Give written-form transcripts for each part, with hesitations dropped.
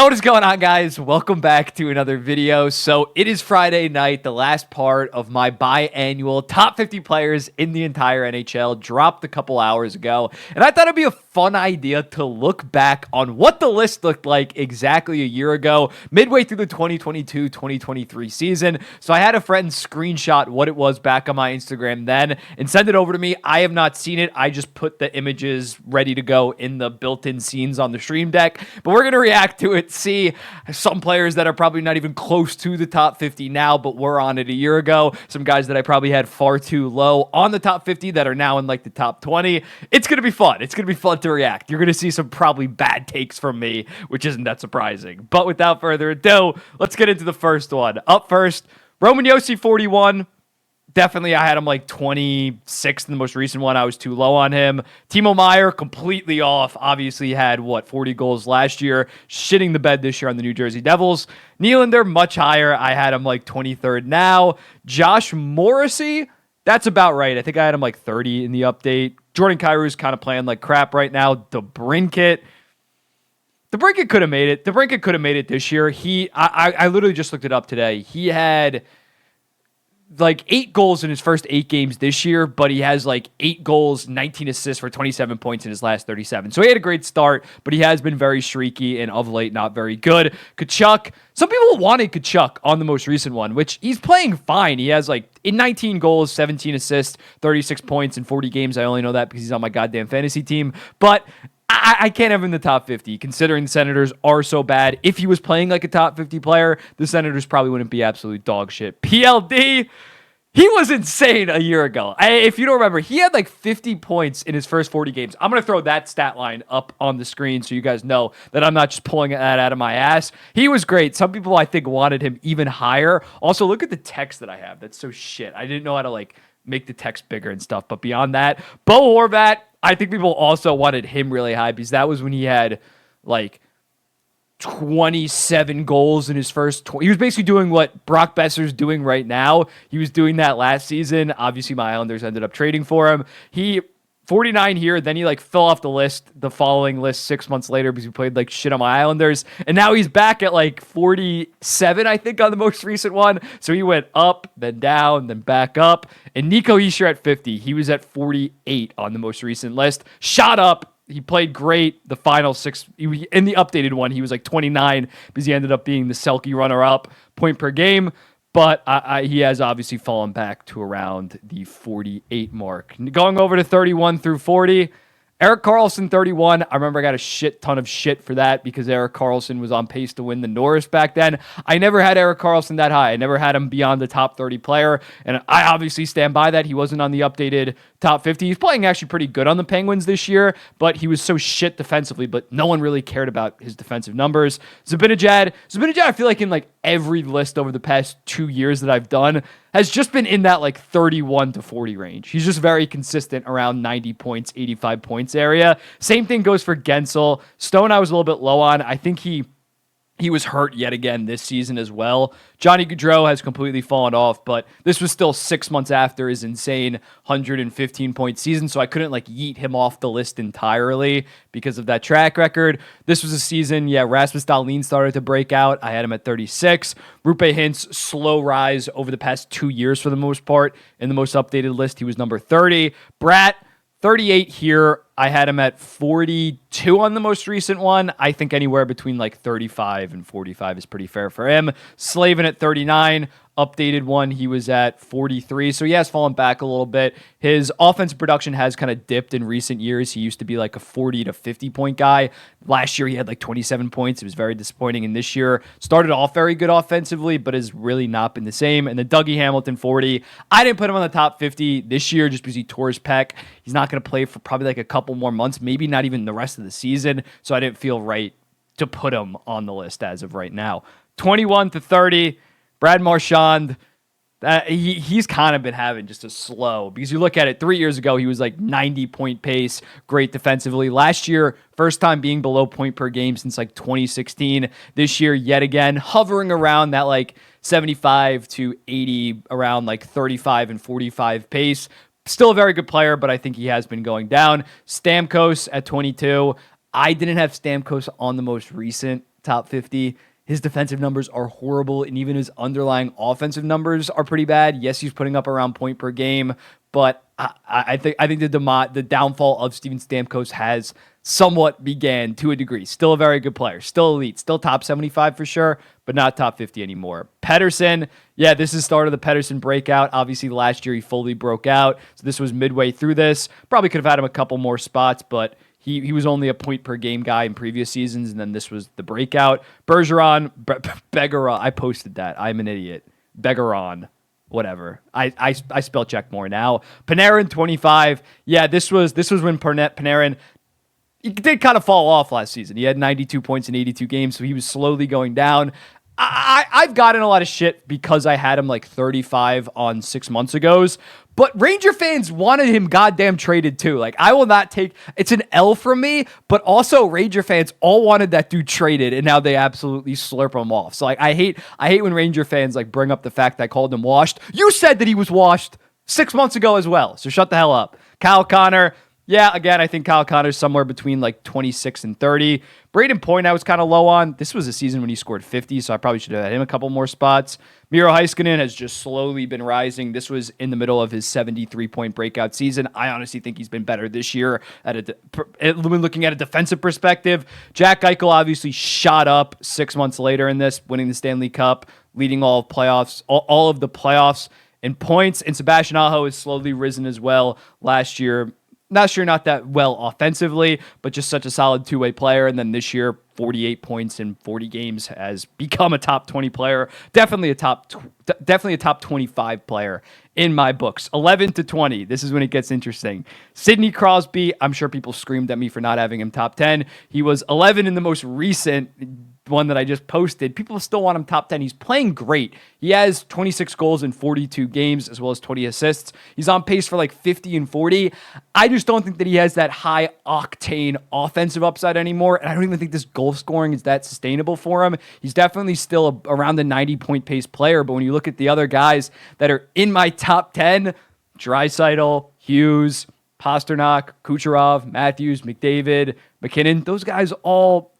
What is going on, guys? Welcome back to another video. So it is Friday night, the last part of my biannual top 50 players in the entire NHL dropped a couple hours ago. And I thought it'd be a fun idea to look back on what the list looked like exactly a year ago, midway through the 2022-2023 season. So I had a friend screenshot what it was back on my Instagram then and send it over to me. I have not seen it. I just put the images ready to go in the built-in scenes on the stream deck. But we're going to react to it, see some players that are probably not even close to the top 50 now, but were on it a year ago. Some guys that I probably had far too low on the top 50 that are now in like the top 20. It's going to be fun. It's going to be fun to react. You're going to see some probably bad takes from me, which isn't that surprising. But without further ado, let's get into the first one. Up first, Roman Josi, 41. Definitely, I had him like 26th in the most recent one. I was too low on him. Timo Meier, completely off. Obviously had, 40 goals last year. Shitting the bed this year on the New Jersey Devils. Nylander, much higher. I had him like 23rd now. Josh Morrissey, that's about right. I think I had him like 30 in the update. Jordan Kyrie's kind of playing like crap right now. DeBrincat could have made it. DeBrincat could have made it this year. I literally just looked it up today. He had like 8 goals in his first 8 games this year, but he has like 8 goals, 19 assists for 27 points in his last 37. So he had a great start, but he has been very streaky and of late not very good. Kachuk, some people wanted Kachuk on the most recent one, which he's playing fine. He has like 19 goals, 17 assists, 36 points in 40 games. I only know that because he's on my goddamn fantasy team, but I can't have him in the top 50, considering the Senators are so bad. If he was playing like a top 50 player, the Senators probably wouldn't be absolute dog shit. PLD, he was insane a year ago. If you don't remember, he had like 50 points in his first 40 games. I'm going to throw that stat line up on the screen so you guys know that I'm not just pulling that out of my ass. He was great. Some people, I think, wanted him even higher. Also, look at the text that I have. That's so shit. I didn't know how to like make the text bigger and stuff. But beyond that, Bo Horvat, I think people also wanted him really high because that was when he had like 27 goals in his first he was basically doing what Brock Besser's doing right now. He was doing that last season. Obviously, my Islanders ended up trading for him. He 49 here, then he like fell off the list, the following list 6 months later because he played like shit on my Islanders. And now he's back at like 47, I think, on the most recent one. So he went up, then down, then back up. And Nico Hischier at 50. He was at 48 on the most recent list. Shot up. He played great the final 6. In the updated one, he was like 29 because he ended up being the Selke runner-up point per game. But he has obviously fallen back to around the 48 mark. Going over to 31 through 40, Erik Karlsson, 31. I remember I got a shit ton of shit for that because Erik Karlsson was on pace to win the Norris back then. I never had Erik Karlsson that high. I never had him beyond the top 30 player, and I obviously stand by that. He wasn't on the updated top 50. He's playing actually pretty good on the Penguins this year, but he was so shit defensively, but no one really cared about his defensive numbers. Zibanejad, I feel like in like every list over the past 2 years that I've done, has just been in that like 31 to 40 range. He's just very consistent around 90 points, 85 points area. Same thing goes for Gensel. Stone I was a little bit low on. I think he was hurt yet again this season as well. Johnny Gaudreau has completely fallen off, but this was still 6 months after his insane 115-point season, so I couldn't like yeet him off the list entirely because of that track record. This was a season, Rasmus Dahlin started to break out. I had him at 36. Rupe Hintz, slow rise over the past 2 years for the most part. In the most updated list, he was number 30. Bratt, 38 here. I had him at 42 on the most recent one. I think anywhere between like 35 and 45 is pretty fair for him. Slavin at 39. Updated one, he was at 43. So he has fallen back a little bit. His offensive production has kind of dipped in recent years. He used to be like a 40 to 50 point guy. Last year, he had like 27 points. It was very disappointing. And this year, started off very good offensively, but has really not been the same. And then Dougie Hamilton, 40. I didn't put him on the top 50 this year just because he tore his pec. He's not going to play for probably like a couple more months, maybe not even the rest of the season. So I didn't feel right to put him on the list as of right now. 21 to 30. Brad Marchand, he's kind of been having just a slow, because you look at it, 3 years ago, he was like 90-point pace, great defensively. Last year, first time being below point per game since like 2016. This year, yet again, hovering around that like 75 to 80, around like 35 and 45 pace. Still a very good player, but I think he has been going down. Stamkos at 22. I didn't have Stamkos on the most recent top 50. His defensive numbers are horrible, and even his underlying offensive numbers are pretty bad. Yes, he's putting up around point per game, but I think the downfall of Steven Stamkos has somewhat began to a degree. Still a very good player, still elite, still top 75 for sure, but not top 50 anymore. Pettersson, yeah, this is the start of the Pettersson breakout. Obviously, last year he fully broke out, so this was midway through this. Probably could have had him a couple more spots, but he was only a point per game guy in previous seasons, and then this was the breakout. Bergeron, Begaron, I posted that. I'm an idiot. Begaron, whatever. I spell check more now. Panarin, 25. Yeah, this was when Panarin, he did kind of fall off last season. He had 92 points in 82 games, so he was slowly going down. I've gotten a lot of shit because I had him like 35 on 6 months ago's, but Ranger fans wanted him goddamn traded too. Like, I will not take, it's an L from me, but also Ranger fans all wanted that dude traded, and now they absolutely slurp him off. So like, I hate when Ranger fans like bring up the fact that I called him washed. You said that he was washed 6 months ago as well, so shut the hell up. Kyle Connor, yeah, again, I think Kyle Connor's somewhere between like 26 and 30. Braden Point I was kind of low on. This was a season when he scored 50, so I probably should have had him a couple more spots. Miro Heiskanen has just slowly been rising. This was in the middle of his 73-point breakout season. I honestly think he's been better this year when looking at a defensive perspective. Jack Eichel obviously shot up 6 months later in this, winning the Stanley Cup, leading all of the playoffs in points. And Sebastian Aho has slowly risen as well last year. Not that well offensively, but just such a solid two-way player. And then this year, 48 points in 40 games, has become a top 20 player. Definitely a top 25 player in my books. 11 to 20. This is when it gets interesting. Sidney Crosby, I'm sure people screamed at me for not having him top 10. He was 11 in the most recent one that I just posted. People still want him top 10. He's playing great. He has 26 goals in 42 games as well as 20 assists. He's on pace for like 50 and 40. I just don't think that he has that high octane offensive upside anymore, and I don't even think this goal scoring is that sustainable for him. He's definitely still around the 90-point pace player, but when you look at the other guys that are in my top 10, Draisaitl, Hughes, Pasternak, Kucherov, Matthews, McDavid, McKinnon, those guys all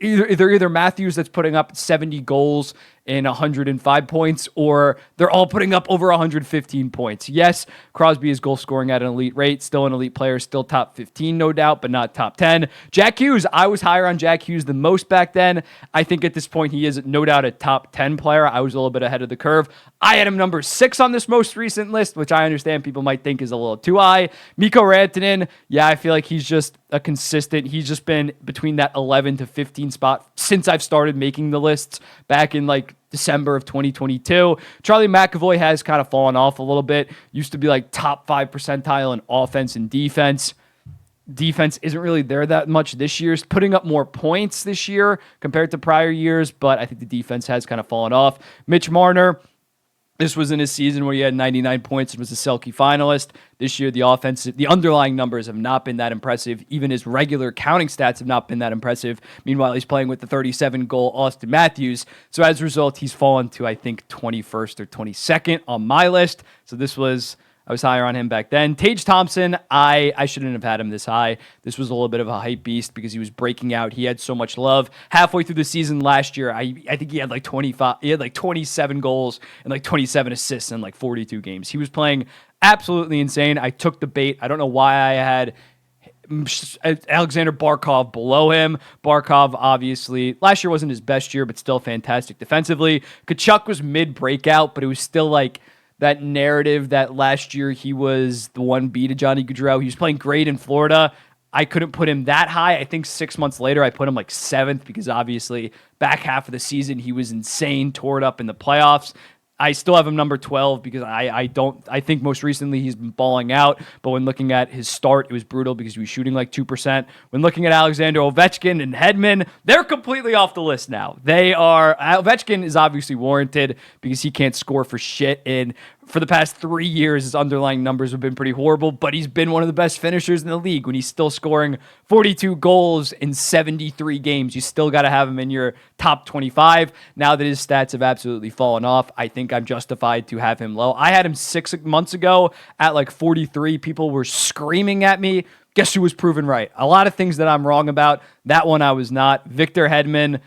either Matthews that's putting up 70 goals and 105 points, or they're all putting up over 115 points. Yes, Crosby is goal scoring at an elite rate, still an elite player, still top 15, no doubt, but not top 10. Jack Hughes, I was higher on Jack Hughes than most back then. I think at this point he is no doubt a top 10 player. I was a little bit ahead of the curve. I had him number 6 on this most recent list, which I understand people might think is a little too high. Mikko Rantanen, yeah, I feel like he's just a consistent, he's just been between that 11 to 15 spot since I've started making the lists back in like December of 2022. Charlie McAvoy has kind of fallen off a little bit. Used to be like top 5 percentile in offense and defense. Defense isn't really there that much this year. He's putting up more points this year compared to prior years, but I think the defense has kind of fallen off. Mitch Marner, this was in his season where he had 99 points and was a Selke finalist. This year, the underlying numbers have not been that impressive. Even his regular counting stats have not been that impressive. Meanwhile, he's playing with the 37-goal Austin Matthews. So as a result, he's fallen to, I think, 21st or 22nd on my list. So I was higher on him back then. Tage Thompson, I shouldn't have had him this high. This was a little bit of a hype beast because he was breaking out. He had so much love. Halfway through the season last year, I think he had like 27 goals and like 27 assists in like 42 games. He was playing absolutely insane. I took the bait. I don't know why I had Alexander Barkov below him. Barkov, obviously, last year wasn't his best year, but still fantastic defensively. Kachuk was mid-breakout, but it was still like that narrative that last year he was the 1B to Johnny Gaudreau. He was playing great in Florida. I couldn't put him that high. I think 6 months later, I put him like 7th because obviously back half of the season, he was insane, tore it up in the playoffs. I still have him number 12 because I think most recently he's been balling out, but when looking at his start, it was brutal because he was shooting like 2%. When looking at Alexander Ovechkin and Hedman, they're completely off the list now. Ovechkin is obviously warranted because he can't score for shit, and for the past 3 years, his underlying numbers have been pretty horrible, but he's been one of the best finishers in the league when he's still scoring 42 goals in 73 games. You still got to have him in your top 25. Now that his stats have absolutely fallen off, I think I'm justified to have him low. I had him 6 months ago at like 43. People were screaming at me. Guess who was proven right? A lot of things that I'm wrong about. That one I was not. Victor Hedman,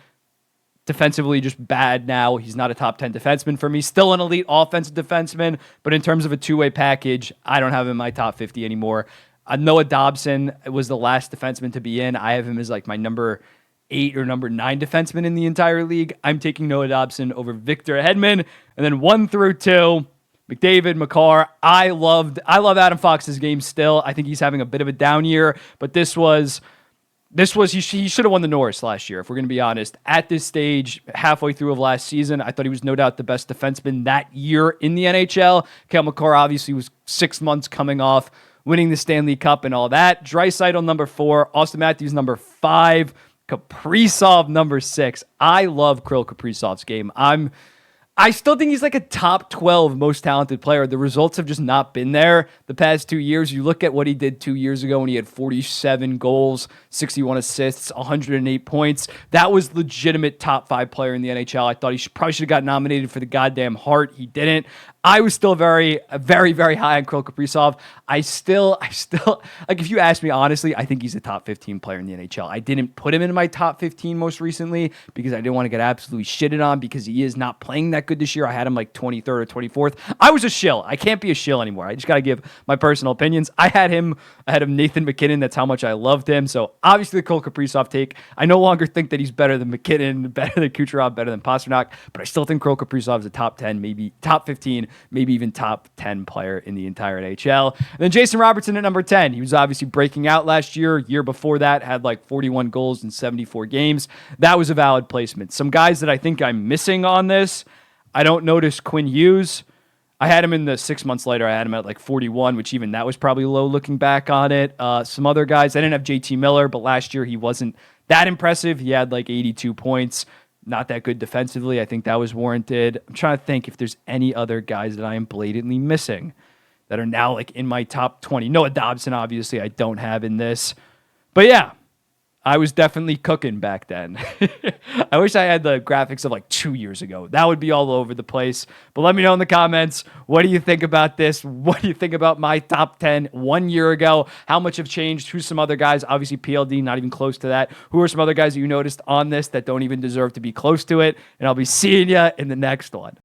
defensively just bad now. He's not a top 10 defenseman for me. Still an elite offensive defenseman, but in terms of a two-way package, I don't have him in my top 50 anymore. Noah Dobson was the last defenseman to be in. I have him as like my number 8 or number 9 defenseman in the entire league. I'm taking Noah Dobson over Victor Hedman. And then 1 through 2, McDavid, Makar. I love Adam Fox's game still. I think he's having a bit of a down year, but he should have won the Norris last year, if we're going to be honest. At this stage, halfway through of last season, I thought he was no doubt the best defenseman that year in the NHL. Cale Makar obviously was 6 months coming off winning the Stanley Cup and all that. Draisaitl number 4, Austin Matthews number 5, Kaprizov number 6. I love Kirill Kaprizov's game. I still think he's like a top 12 most talented player. The results have just not been there the past 2 years. You look at what he did 2 years ago when he had 47 goals, 61 assists, 108 points. That was legitimate top 5 player in the NHL. I thought he probably should have got nominated for the goddamn Hart. He didn't. I was still very, very, very high on Kirill Kaprizov. I still, like, if you ask me honestly, I think he's a top 15 player in the NHL. I didn't put him in my top 15 most recently because I didn't want to get absolutely shitted on because he is not playing that good this year. I had him like 23rd or 24th. I was a shill. I can't be a shill anymore. I just got to give my personal opinions. I had him ahead of Nathan MacKinnon. That's how much I loved him. So obviously the Kirill Kaprizov take. I no longer think that he's better than MacKinnon, better than Kucherov, better than Pasternak, but I still think Kirill Kaprizov is a top 10, maybe top 15, maybe even top 10 player in the entire NHL. And then Jason Robertson at number 10. He was obviously breaking out last year. Year before that, had like 41 goals in 74 games. That was a valid placement. Some guys that I think I'm missing on this, I don't notice Quinn Hughes. I had him in the 6 months later. I had him at like 41, which even that was probably low looking back on it. Some other guys, I didn't have JT Miller, but last year he wasn't that impressive. He had like 82 points. Not that good defensively. I think that was warranted. I'm trying to think if there's any other guys that I am blatantly missing that are now like in my top 20. Noah Dobson, obviously, I don't have in this. But yeah, I was definitely cooking back then. I wish I had the graphics of like 2 years ago. That would be all over the place. But let me know in the comments, what do you think about this? What do you think about my top 10 1 year ago? How much have changed? Who's some other guys? Obviously, PLD, not even close to that. Who are some other guys that you noticed on this that don't even deserve to be close to it? And I'll be seeing you in the next one.